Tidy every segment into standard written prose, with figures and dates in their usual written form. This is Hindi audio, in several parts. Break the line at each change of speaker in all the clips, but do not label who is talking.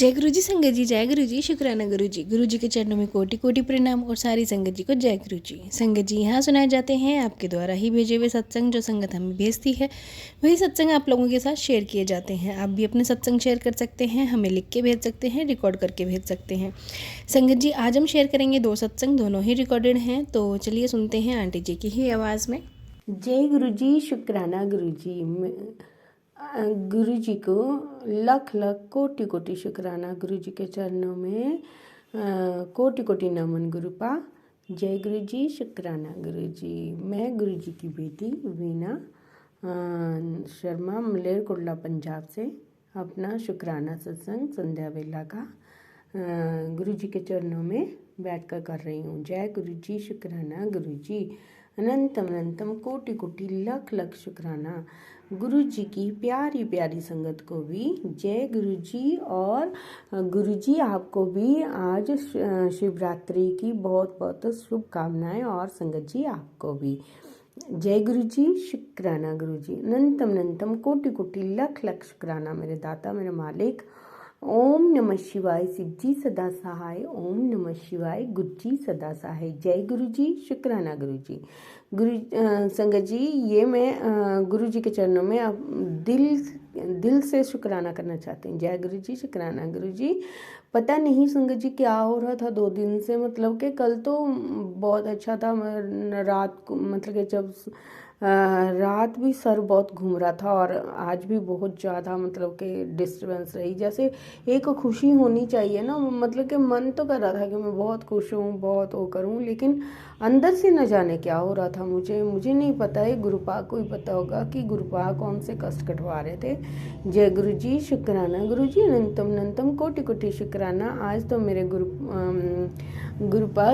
जय गुरु जी। संगत जी जय गुरु जी। शुक्राना गुरु जी के चरणों में कोटि कोटि प्रणाम और सारी संगत जी को जय गुरु जी। संगत जी यहाँ सुनाए जाते हैं आपके द्वारा ही भेजे हुए सत्संग, जो संगत हमें भेजती है वही सत्संग आप लोगों के साथ शेयर किए जाते हैं। आप भी अपने सत्संग शेयर कर सकते हैं, हमें लिख के भेज सकते हैं, रिकॉर्ड करके भेज सकते हैं। संगत जी आज हम शेयर करेंगे 2 सत्संग, दोनों ही रिकॉर्डेड हैं। तो चलिए सुनते हैं आंटी जी की ही आवाज़ में।
जय गुरु जी। शुक्राना गुरु जी। गुरु जी को लख लख कोटि कोटि शुक्राना। गुरु जी के चरणों में कोटि कोटि नमन गुरुपा। जय गुरु जी। शुक्राना गुरु जी। मैं गुरु जी की बेटी वीना शर्मा मलेरकोटला पंजाब से अपना शुक्राना सत्संग संध्या वेला का गुरु जी के चरणों में बैठकर कर रही हूँ। जय गुरु जी। शुक्राना गुरु जी। अनंतम अनंतम कोटि कोटि लख लख शुक्राना गुरु जी की प्यारी प्यारी संगत को भी जय गुरु जी। और गुरु जी आपको भी आज शिवरात्रि की बहुत बहुत शुभकामनाएं, और संगत जी आपको भी जय गुरु जी। शुक्राना गुरु जी। अनंतम अनंतम कोटि कोटि लख लख शुक्राना मेरे दाता, मेरे मालिक। ओम नमः शिवाय। शिव जी सदा सहाय। ओम नमः शिवाय। गुरु जी सदा सहाय। जय गुरु जी। शुक्राना गुरु जी। संगत जी, ये मैं गुरु जी के चरणों में अब दिल से शुक्राना करना चाहते हैं। जय गुरु जी। शुक्राना गुरु जी। पता नहीं संगत जी क्या हो रहा था 2 दिन से, मतलब कि कल तो बहुत अच्छा था, रात को मतलब कि जब रात भी सर बहुत घूम रहा था, और आज भी बहुत ज़्यादा मतलब कि डिस्टर्बेंस रही। जैसे एक खुशी होनी चाहिए ना, मतलब कि मन तो कर रहा था कि मैं बहुत खुश हूँ, बहुत वो करूँ, लेकिन अंदर से न जाने क्या हो रहा था। मुझे नहीं पता है, गुरुपा को ही पता होगा कि गुरुपा कौन से कष्ट कटवा रहे थे। जय गुरु जी। शुक्राना गुरु जी। अनंतम अनंतम कोटि कोटि शुक्राना। आज तो मेरे गुरुपा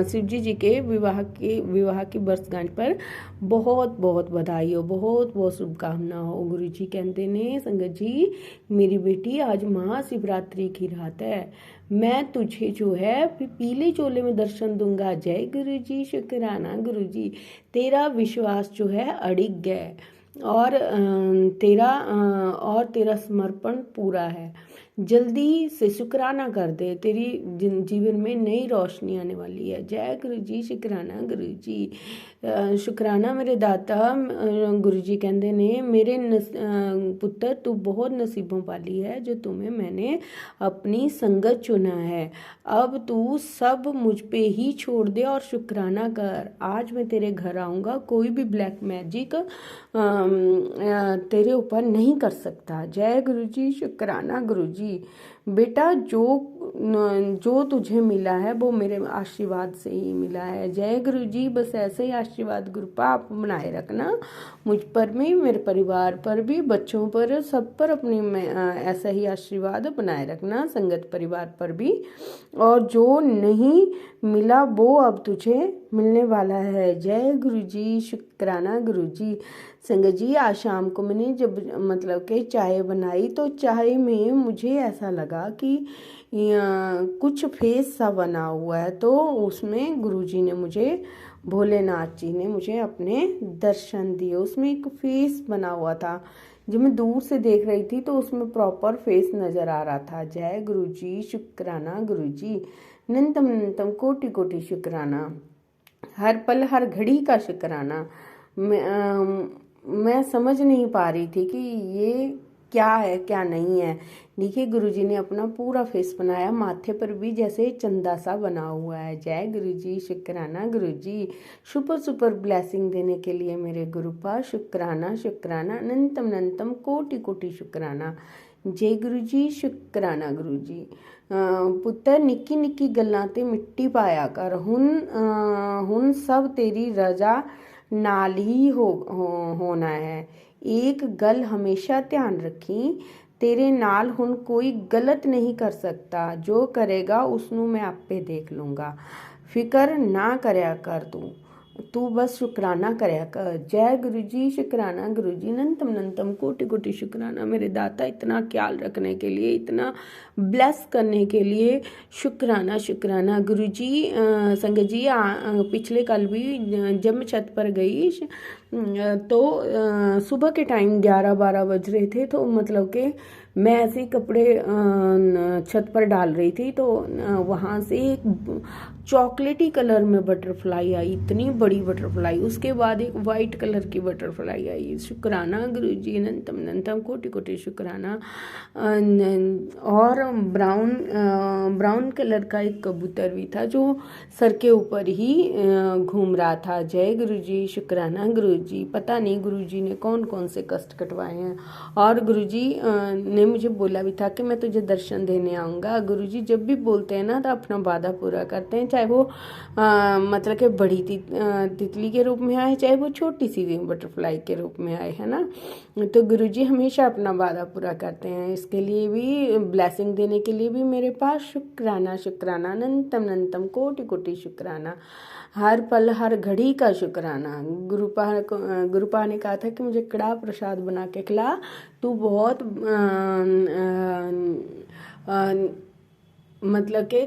शिवजी जी के विवाह की वर्षगांठ पर बहुत बहुत बधाई हो, बहुत बहुत शुभकामना हो। गुरु जी कहते ने संगत जी, मेरी बेटी आज महाशिवरात्रि की रात है, मैं तुझे जो है पीले चोले में दर्शन दूंगा। जय गुरु जी। शुक्राना गुरु जी। तेरा विश्वास जो है अड़िग है, और तेरा समर्पण पूरा है। जल्दी से शुक्राना कर दे, तेरी जीवन में नई रोशनी आने वाली है। जय गुरु जी। शुक्राना गुरु जी। शुक्राना मेरे दाता। गुरु जी कहते ने मेरे पुत्र, तू बहुत नसीबों वाली है जो तुम्हें मैंने अपनी संगत चुना है। अब तू सब मुझ पे ही छोड़ दे और शुक्राना कर। आज मैं तेरे घर आऊँगा, कोई भी ब्लैक मैजिक तेरे ऊपर नहीं कर सकता। जय गुरु जी। शुक्राना गुरु जी। बेटा, जो तुझे मिला है वो मेरे आशीर्वाद से ही मिला है। जय गुरु जी। बस ऐसे ही आशीर्वाद गुरुपा आप बनाए रखना, मुझ पर भी, मेरे परिवार पर भी, बच्चों पर, सब पर अपनी ऐसा ही आशीर्वाद बनाए रखना, संगत परिवार पर भी। और जो नहीं मिला वो अब तुझे मिलने वाला है। जय गुरु जी। शुक्राना गुरु जी। संगत जी, आज शाम को मैंने जब मतलब कि चाय बनाई, तो चाय में मुझे ऐसा लगा कि कुछ फेस सा बना हुआ है, तो उसमें गुरुजी ने मुझे, भोलेनाथ जी ने मुझे अपने दर्शन दिए। उसमें एक फेस बना हुआ था, जब मैं दूर से देख रही थी तो उसमें प्रॉपर फेस नज़र आ रहा था। जय गुरु जी। शुक्राना गुरु जी। अनंतम अनंतम कोटि कोटि शुक्राना। हर पल हर घड़ी का शुक्राना। मैं समझ नहीं पा रही थी कि ये क्या है क्या नहीं है। देखिए, गुरुजी ने अपना पूरा फेस बनाया, माथे पर भी जैसे चंदा सा बना हुआ है। जय गुरु जी। शुक्राना गुरु जी। सुपर सुपर ब्लेसिंग देने के लिए मेरे गुरुपा शुक्राना शुक्राना। अनंतम अनंतम कोटि कोटि शुक्राना। जय गुरु जी। शुक्राना गुरु जी। पुत्र, निक्की निक्की गल्लां ते मिट्टी पाया कर, हुन सब तेरी रजा नाल ही होना है। एक गल हमेशा ध्यान रखी, तेरे नाल हुन कोई गलत नहीं कर सकता, जो करेगा उसनू मैं आपे देख लूँगा। फिकर ना करया कर तू। तू बस शुक्राना करया कर। जय गुरु जी, शुक्राना गुरु जी, अनंतम कोटि कोटि शुक्राना मेरे दाता, इतना ख्याल रखने के लिए, इतना ब्लेस करने के लिए शुक्राना शुक्राना गुरु जी। संगत जी, पिछले कल भी जब मैं छत पर गई तो सुबह के टाइम 11-12 बज रहे थे, तो मतलब कि मैं ऐसे ही कपड़े छत पर डाल रही थी, तो वहाँ से एक चॉकलेटी कलर में बटरफ्लाई आई, इतनी बड़ी बटरफ्लाई। उसके बाद एक वाइट कलर की बटरफ्लाई आई। शुक्राना गुरु जी, अनंतम कोटि कोटि शुक्राना। और ब्राउन कलर का एक कबूतर भी था जो सर के ऊपर ही घूम रहा था। जय गुरु जी, शुक्राना गुरु जी। पता नहीं गुरु जी ने कौन कौन से कष्ट कटवाए हैं। और गुरु जी ने मुझे बोला भी था कि मैं तुझे दर्शन देने आऊँगा। गुरु जी जब भी बोलते हैं ना तो अपना वादा पूरा करते हैं, चाहे वो मतलब कि बड़ी तितली के रूप में आए, चाहे वो छोटी सी बटरफ्लाई के रूप में आए, है ना। तो गुरु जी हमेशा अपना वादा पूरा करते हैं। इसके लिए भी, ब्लेसिंग देने के लिए भी मेरे पास शुक्राना शुक्राना, अनंतम कोटि कोटि शुक्राना, हर पल हर घड़ी का शुक्राना। गुरुपा ने कहा था कि मुझे कड़ा प्रसाद बना के खिला, तू बहुत मतलब कि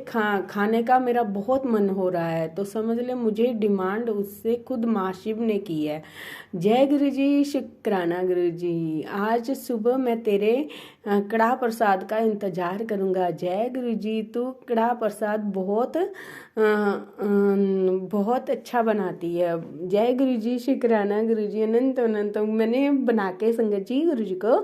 खाने का मेरा बहुत मन हो रहा है, तो समझ ले मुझे डिमांड उससे खुद माँ शिव ने की है। जय गुरु जी, शुक्राना गुरु जी। आज सुबह मैं तेरे कड़ा प्रसाद का इंतजार करूँगा। जय गुरु जी, तू कड़ा प्रसाद बहुत अच्छा बनाती है। जय गुरु जी, शुक्राना गुरु जी, अनंत। मैंने बना के संगत जी गुरु जी को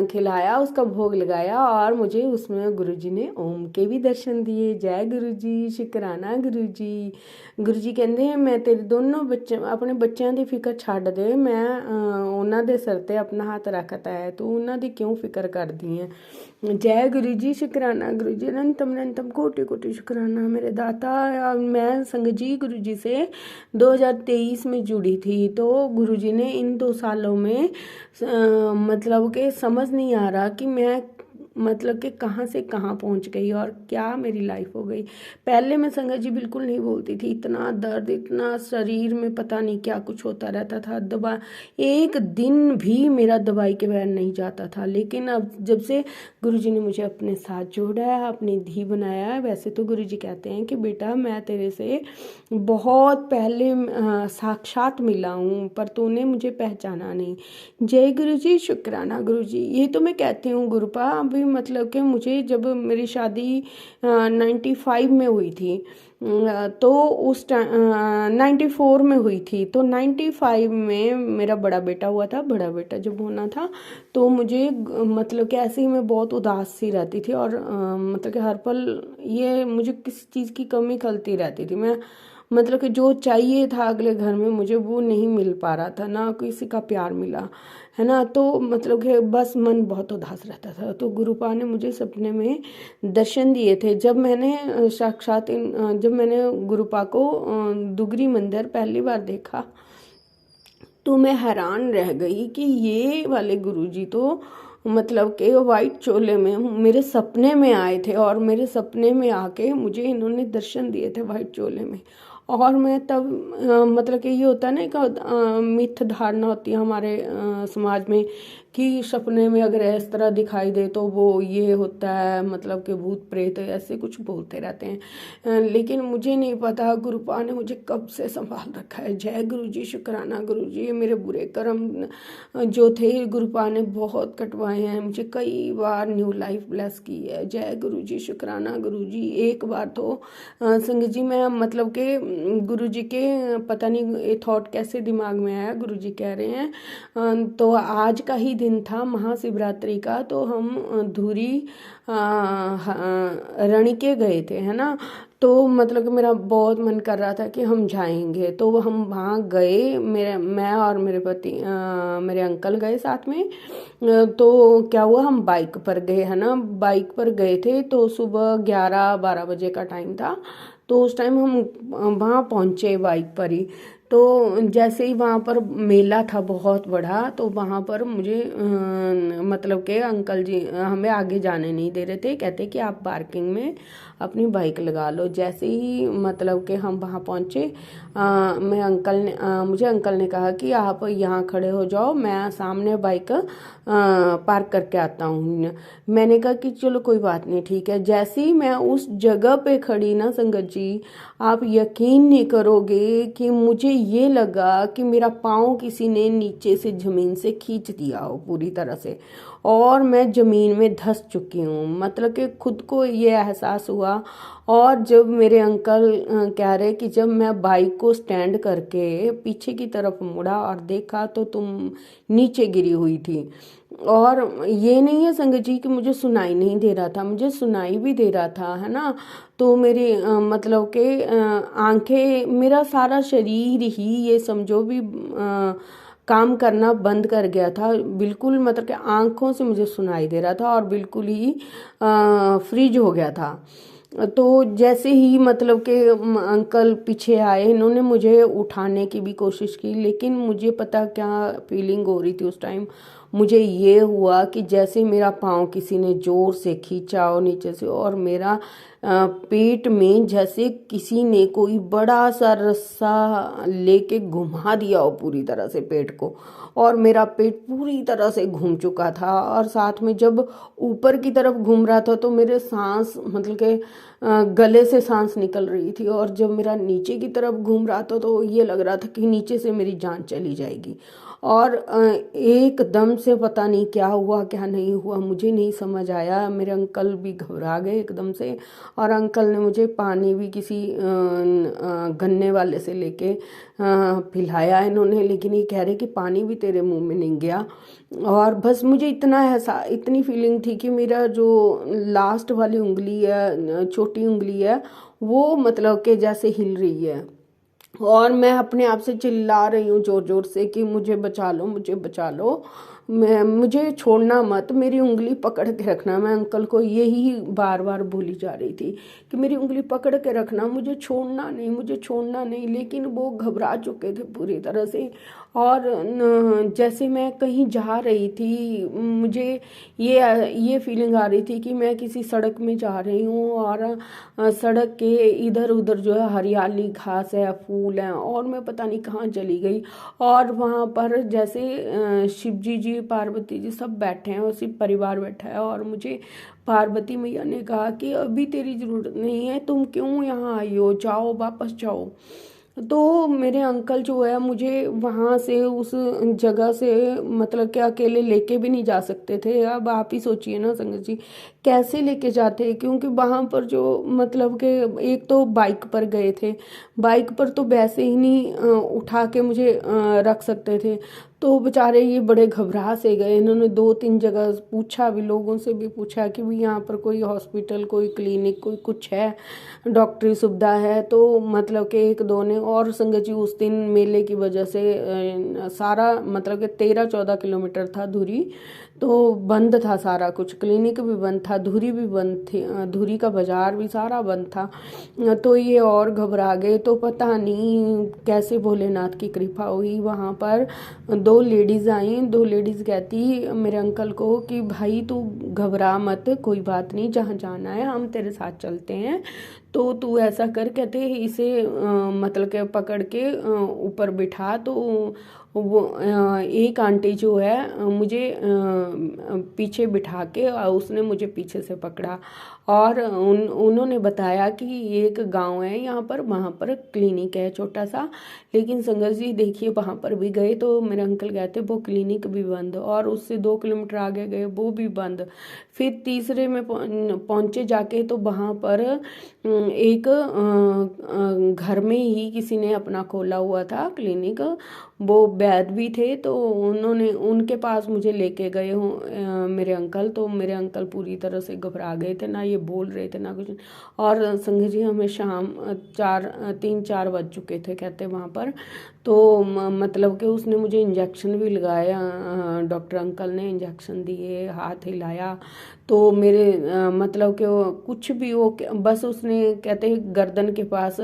खिलाया, उसका भोग लगाया, और मुझे उसमें गुरु जी ने ओम के भी दर्शन दिए। जय गुरु जी, शुक्राना गुरु जी। गुरु जी कहते हैं मैं तेरे दोनों बच्चे, अपने बच्चों की फिक्र छੱਡ दे, मैं ਉਹਨਾਂ ਦੇ ਸਿਰ ਤੇ ਆਪਣਾ ਹੱਥ ਰੱਖਤਾ ਹੈ, ਤੂੰ ਉਹਨਾਂ ਦੀ ਕਿਉਂ ਫਿਕਰ करदी है। जय गुरु जी, शुक्राना गुरु जी, अनंतम कोटि कोटि शुक्राना मेरे दाता। मैं संगत जी गुरु जी से 2023 में जुड़ी थी, तो गुरु जी ने इन 2 सालों में मतलब कि समझ नहीं आ रहा कि मैं मतलब कि कहाँ से कहाँ पहुँच गई और क्या मेरी लाइफ हो गई। पहले मैं संगत जी बिल्कुल नहीं बोलती थी, इतना दर्द, इतना शरीर में पता नहीं क्या कुछ होता रहता था, दवा एक दिन भी मेरा दवाई के बगैर नहीं जाता था। लेकिन अब जब से गुरु जी ने मुझे अपने साथ जोड़ा है, अपनी धी बनाया है, वैसे तो गुरु जी कहते हैं कि बेटा मैं तेरे से बहुत पहले साक्षात मिला हूँ, पर तूने मुझे पहचाना नहीं। जय गुरु जी, शुक्राना गुरु जी। ये तो मैं कहती हूँ गुरुपा, अभी मतलब कि मुझे जब मेरी शादी 95 में हुई थी, तो उस टाइम 94 में हुई थी, तो 95 में मेरा बड़ा बेटा हुआ था। बड़ा बेटा जब होना था तो मुझे मतलब कि ऐसे ही मैं बहुत उदास सी रहती थी, और मतलब कि हर पल ये मुझे किसी चीज़ की कमी खलती रहती थी। मैं मतलब कि जो चाहिए था अगले घर में मुझे वो नहीं मिल पा रहा था, ना किसी का प्यार मिला, है ना। तो मतलब कि बस मन बहुत उदास रहता था। तो गुरुपा ने मुझे सपने में दर्शन दिए थे। जब मैंने साक्षात जब मैंने गुरुपा को दुगरी मंदिर पहली बार देखा, तो मैं हैरान रह गई कि ये वाले गुरुजी तो मतलब कि वाइट चोले में मेरे सपने में आए थे, और मेरे सपने में आके मुझे इन्होंने दर्शन दिए थे वाइट चोले में। और मैं तब मतलब कि ये होता है ना, एक मिथ धारणा होती है हमारे समाज में कि सपने में अगर इस तरह दिखाई दे तो वो ये होता है, मतलब कि भूत प्रेत ऐसे कुछ बोलते रहते हैं। लेकिन मुझे नहीं पता गुरुपा ने मुझे कब से संभाल रखा है। जय गुरु जी, शुक्राना गुरु जी। मेरे बुरे कर्म जो थे गुरुपा ने बहुत कटवाए हैं, मुझे कई बार न्यू लाइफ ब्लेस की है। जय गुरु जी, शुक्राना गुरु जी। एक बार तो संगत जी मैं मतलब कि गुरु जी के पता नहीं ये थॉट कैसे दिमाग में आया, गुरु जी कह रहे हैं तो आज का ही दिन था महाशिवरात्रि का, तो हम धूरी रणिके गए थे, है ना। तो मतलब कि मेरा बहुत मन कर रहा था कि हम जाएंगे, तो हम वहाँ गए। मैं और मेरे पति मेरे अंकल गए साथ में। तो क्या हुआ, हम बाइक पर गए, है ना, बाइक पर गए थे। तो सुबह 11-12 बजे का टाइम था, तो उस टाइम हम वहाँ पहुँचे बाइक पर ही। तो जैसे ही वहाँ पर मेला था बहुत बड़ा, तो वहाँ पर मुझे मतलब कि अंकल जी हमें आगे जाने नहीं दे रहे थे, कहते कि आप पार्किंग में अपनी बाइक लगा लो। जैसे ही मतलब कि हम वहाँ पहुँचे, मुझे अंकल ने कहा कि आप यहाँ खड़े हो जाओ, मैं सामने बाइक पार्क करके आता हूँ। मैंने कहा कि चलो कोई बात नहीं, ठीक है। जैसे ही मैं उस जगह पे खड़ी ना संगत जी, आप यकीन नहीं करोगे कि मुझे ये लगा कि मेरा पाँव किसी ने नीचे से ज़मीन से खींच दिया हो पूरी तरह से, और मैं ज़मीन में धंस चुकी हूँ। मतलब कि खुद को ये एहसास हुआ। और जब मेरे अंकल कह रहे कि जब मैं बाइक को स्टैंड करके पीछे की तरफ मुड़ा और देखा तो तुम नीचे गिरी हुई थी। और ये नहीं है संगत जी कि मुझे सुनाई नहीं दे रहा था, मुझे सुनाई भी दे रहा था, है ना। तो मेरी मतलब कि आंखें, मेरा सारा शरीर ही ये समझो भी काम करना बंद कर गया था बिल्कुल। मतलब कि आंखों से मुझे सुनाई दे रहा था और बिल्कुल ही फ्रीज हो गया था। तो जैसे ही मतलब कि अंकल पीछे आए, इन्होंने मुझे उठाने की भी कोशिश की, लेकिन मुझे पता क्या फीलिंग हो रही थी उस टाइम। मुझे ये हुआ कि जैसे मेरा पाँव किसी ने ज़ोर से खींचा हो नीचे से, और मेरा पेट में जैसे किसी ने कोई बड़ा सा रस्सा लेके घुमा दिया हो पूरी तरह से पेट को, और मेरा पेट पूरी तरह से घूम चुका था। और साथ में जब ऊपर की तरफ घूम रहा था तो मेरे सांस मतलब कि गले से सांस निकल रही थी, और जब मेरा नीचे की तरफ घूम रहा था तो ये लग रहा था कि नीचे से मेरी जान चली जाएगी। और एकदम से पता नहीं क्या हुआ क्या नहीं हुआ, मुझे नहीं समझ आया। मेरे अंकल भी घबरा गए एकदम से, और अंकल ने मुझे पानी भी किसी गन्ने वाले से लेके पिलाया इन्होंने, लेकिन ये कह रहे कि पानी भी तेरे मुंह में नहीं गया। और बस मुझे इतनी फीलिंग थी कि मेरा जो लास्ट वाली उंगली है, छोटी उंगली है, वो मतलब कि जैसे हिल रही है, और मैं अपने आप से चिल्ला रही हूँ जोर जोर से कि मुझे बचा लो, मुझे बचा लो, मुझे छोड़ना मत, मेरी उंगली पकड़ के रखना। मैं अंकल को यही बार बार बोली जा रही थी कि मेरी उंगली पकड़ के रखना, मुझे छोड़ना नहीं, मुझे छोड़ना नहीं। लेकिन वो घबरा चुके थे पूरी तरह से। और जैसे मैं कहीं जा रही थी, मुझे ये फीलिंग आ रही थी कि मैं किसी सड़क में जा रही हूँ, और सड़क के इधर उधर जो है हरियाली, घास है, फूल हैं, और मैं पता नहीं कहाँ चली गई। और वहाँ पर जैसे शिव जी पार्वती जी सब बैठे हैं, और शिव परिवार बैठा है, और मुझे पार्वती मैया ने कहा कि अभी तेरी ज़रूरत नहीं है, तुम क्यों यहाँ आई हो, जाओ वापस जाओ। तो मेरे अंकल जो है मुझे वहाँ से उस जगह से मतलब कि अकेले लेके भी नहीं जा सकते थे। अब आप ही सोचिए ना संगत जी, कैसे लेके जाते, क्योंकि वहाँ पर जो मतलब कि एक तो बाइक पर गए थे, बाइक पर तो वैसे ही नहीं उठा के मुझे रख सकते थे। तो बेचारे ये बड़े घबरा से गए। इन्होंने 2-3 जगह पूछा भी, लोगों से भी पूछा कि भी यहाँ पर कोई हॉस्पिटल, कोई क्लिनिक, कोई कुछ है, डॉक्टरी सुविधा है। तो मतलब कि 1-2 ने, और संगत जी उस दिन मेले की वजह से सारा मतलब कि 13-14 किलोमीटर था दूरी, तो बंद था सारा कुछ, क्लिनिक भी बंद था, धुरी भी बंद थी, धुरी का बाजार भी सारा बंद था। तो ये और घबरा गए। तो पता नहीं कैसे भोलेनाथ की कृपा हुई, वहाँ पर 2 लेडीज़ आई। 2 लेडीज़ कहती मेरे अंकल को कि भाई तू घबरा मत, कोई बात नहीं, जहाँ जाना है हम तेरे साथ चलते हैं, तो तू ऐसा कर, कहते इसे मतलब के पकड़ के ऊपर बिठा। तो वो एक आंटी जो है मुझे पीछे बिठा के, उसने मुझे पीछे से पकड़ा, और उन्होंने बताया कि एक गांव है यहाँ पर, वहाँ पर क्लिनिक है छोटा सा। लेकिन संगत जी देखिए, वहाँ पर भी गए तो मेरे अंकल कहते वो क्लिनिक भी बंद, और उससे 2 किलोमीटर आगे गए वो भी बंद। फिर तीसरे में पहुँचे जाके, तो वहाँ पर एक घर में ही किसी ने अपना खोला हुआ था क्लिनिक, वो वैद्य भी थे। तो उन्होंने, उनके पास मुझे लेके गए हूँ मेरे अंकल। तो मेरे अंकल पूरी तरह से घबरा गए थे, ना ये बोल रहे थे ना कुछ। और संगत जी हमें शाम 3-4 बज चुके थे कहते वहाँ पर। तो मतलब कि उसने मुझे इंजेक्शन भी लगाया, डॉक्टर अंकल ने इंजेक्शन दिए, हाथ हिलाया। तो मेरे मतलब कि कुछ भी वो बस उसने कहते गर्दन के पास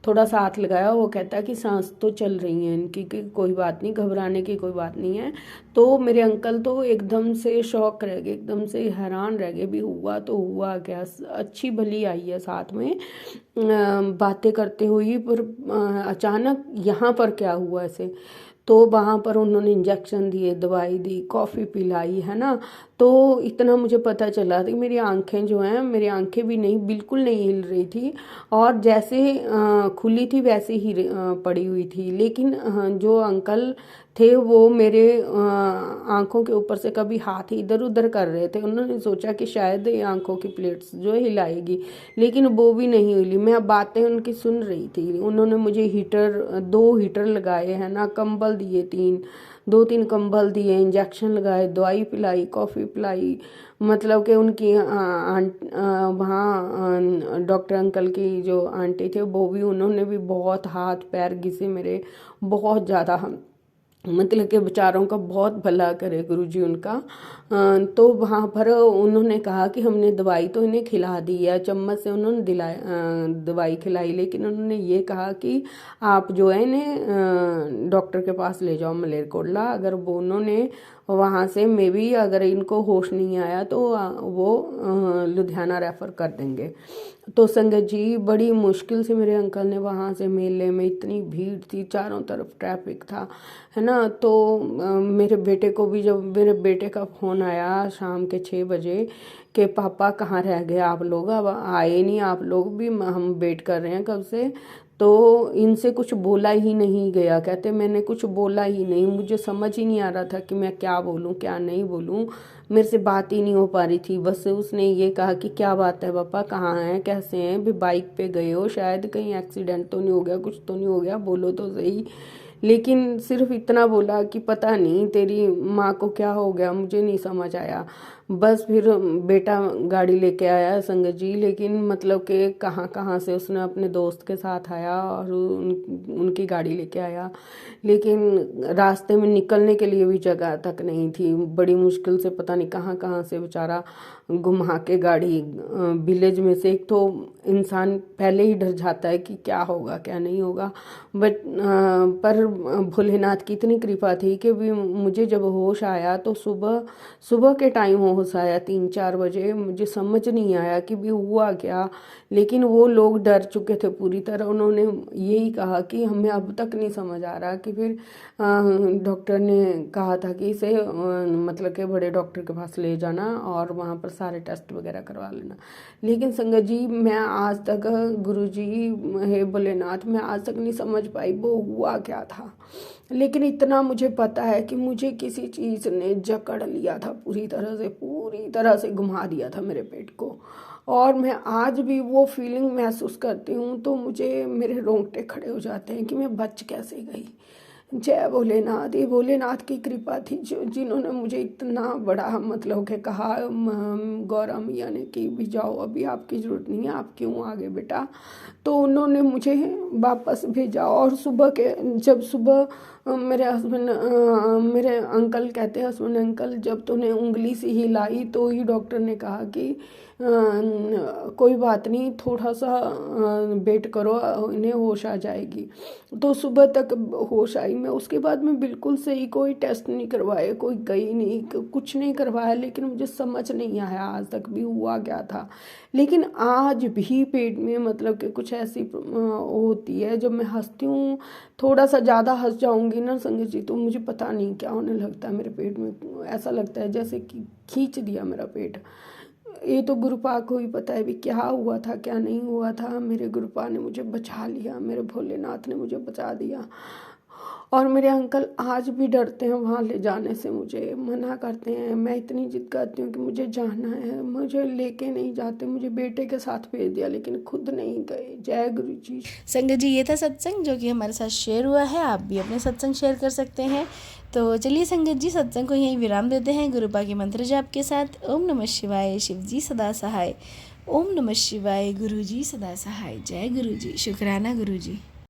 थोड़ा सा हाथ लगाया, वो कहता कि सांस तो चल रही है इनकी, कि कोई बात बात नहीं, घबराने की कोई बात नहीं है। तो मेरे अंकल तो एकदम से शॉक रह गए, एकदम से हैरान रह गए, भी हुआ तो हुआ क्या, अच्छी भली आई है साथ में बातें करते हुई, पर अचानक यहाँ पर क्या हुआ ऐसे। तो वहाँ पर उन्होंने इंजेक्शन दिए, दवाई दी, कॉफ़ी पिलाई, है ना। तो इतना मुझे पता चला कि मेरी आंखें जो हैं, मेरी आंखें भी नहीं, बिल्कुल नहीं हिल रही थी, और जैसे खुली थी वैसे ही पड़ी हुई थी। लेकिन जो अंकल थे वो मेरे आंखों के ऊपर से कभी हाथ इधर उधर कर रहे थे। उन्होंने सोचा कि शायद ये आंखों की प्लेट्स जो है हिलाएगी, लेकिन वो भी नहीं हिली। मैं बातें उनकी सुन रही थी। उन्होंने मुझे दो हीटर लगाए, है ना, कंबल दिए, 2-3 कंबल दिए, इंजेक्शन लगाए, दवाई पिलाई, कॉफ़ी पिलाई। मतलब कि उनकी वहाँ डॉक्टर अंकल की जो आंटी थे वो भी, उन्होंने भी बहुत हाथ पैर घिसे मेरे, बहुत ज़्यादा। मतलब कि बेचारों का बहुत भला करे गुरुजी उनका। तो वहाँ पर उन्होंने कहा कि हमने दवाई तो इन्हें खिला दी है, चम्मच से उन्होंने दवाई खिलाई, लेकिन उन्होंने ये कहा कि आप जो है इन्हें डॉक्टर के पास ले जाओ मलेरकोटला। अगर वो उन्होंने वहाँ से मे बी अगर इनको होश नहीं आया तो वो लुधियाना रेफ़र कर देंगे। तो संगत जी, बड़ी मुश्किल से मेरे अंकल ने वहाँ से, मेले में इतनी भीड़ थी, चारों तरफ ट्रैफिक था, है ना। तो मेरे बेटे को भी, जब मेरे बेटे का फ़ोन आया शाम के 6 बजे कि पापा कहाँ रह गए आप लोग, अब आए नहीं आप लोग भी, हम वेट कर रहे हैं कब से। तो इनसे कुछ बोला ही नहीं गया। कहते मैंने कुछ बोला ही नहीं, मुझे समझ ही नहीं आ रहा था कि मैं क्या बोलूँ क्या नहीं बोलूँ, मेरे से बात ही नहीं हो पा रही थी। बस उसने ये कहा कि क्या बात है पापा, कहाँ हैं, कैसे हैं, भी बाइक पे गए हो, शायद कहीं एक्सीडेंट तो नहीं हो गया, कुछ तो नहीं हो गया, बोलो तो सही। लेकिन सिर्फ इतना बोला कि पता नहीं तेरी माँ को क्या हो गया, मुझे नहीं समझ आया। बस फिर बेटा गाड़ी लेके आया संगत जी, लेकिन मतलब कि कहाँ कहाँ से उसने अपने दोस्त के साथ आया और उनकी गाड़ी लेके आया, लेकिन रास्ते में निकलने के लिए भी जगह तक नहीं थी। बड़ी मुश्किल से पता नहीं कहाँ कहाँ से बेचारा घुमा के गाड़ी, विलेज में से। एक तो इंसान पहले ही डर जाता है कि क्या होगा क्या नहीं होगा, बट पर भोलेनाथ की इतनी कृपा थी कि भी मुझे जब होश आया तो सुबह के टाइम होश आया, 3-4 बजे। मुझे समझ नहीं आया कि भी हुआ क्या, लेकिन वो लोग डर चुके थे पूरी तरह। उन्होंने यही कहा कि हमें अब तक नहीं समझ आ रहा कि फिर डॉक्टर ने कहा था कि इसे मतलब कि बड़े डॉक्टर के पास ले जाना और वहाँ पर सारे टेस्ट वगैरह करवा लेना। लेकिन संगत जी, मैं आज तक, गुरुजी हे भोलेनाथ, मैं आज तक नहीं समझ पाई वो हुआ क्या था। लेकिन इतना मुझे पता है कि मुझे किसी चीज़ ने जकड़ लिया था, पूरी तरह से घुमा दिया था मेरे पेट को। और मैं आज भी वो फीलिंग महसूस करती हूँ तो मुझे, मेरे रोंगटे खड़े हो जाते हैं कि मैं बच कैसे गई। जय भोलेनाथ। ये भोलेनाथ की कृपा थी जिन्होंने मुझे इतना बड़ा, मतलब कि कहा गौरा मैया ने कि भी जाओ, अभी आपकी ज़रूरत नहीं है, आप क्यों आ गए बेटा। तो उन्होंने मुझे वापस भेजा। और जब सुबह मेरे हस्बैंड, मेरे अंकल कहते हैं, हस्बैंड अंकल, जब तूने उंगली से हिलाई तो ही डॉक्टर ने कहा कि कोई बात नहीं, थोड़ा सा वेट करो, इन्हें होश आ जाएगी। तो सुबह तक होश आई मैं। उसके बाद मैं बिल्कुल सही, कोई टेस्ट नहीं करवाए, कोई गई नहीं, कुछ नहीं करवाया, लेकिन मुझे समझ नहीं आया आज तक भी हुआ क्या था। लेकिन आज भी पेट में, मतलब कि कुछ ऐसी होती है, जब मैं हंसती हूँ, थोड़ा सा ज़्यादा हंस जाऊँगी ना संगत जी, तो मुझे पता नहीं क्या होने लगता है मेरे पेट में। ऐसा लगता है जैसे कि खींच दिया मेरा पेट। ये तो गुरुपा को ही पता है भी क्या हुआ था क्या नहीं हुआ था। मेरे गुरुपा ने मुझे बचा लिया, मेरे भोलेनाथ ने मुझे बचा दिया। और मेरे अंकल आज भी डरते हैं वहाँ ले जाने से, मुझे मना करते हैं। मैं इतनी जिद करती हूँ कि मुझे जाना है, मुझे लेके नहीं जाते, मुझे बेटे के साथ भेज दिया, लेकिन खुद नहीं गए। जय गुरु जी।
संगत जी, ये था सत्संग जो कि हमारे साथ शेयर हुआ है। आप भी अपने सत्संग शेयर कर सकते हैं। तो चलिए संगत जी, सत्संग को यहीं विराम देते हैं गुरुपा के मंत्र जाप के साथ। ओम नमः शिवाय, शिव जी सदा सहाय। ओम नमः शिवाय, गुरु जी सदा सहाय। जय गुरु जी। शुक्राना गुरु जी।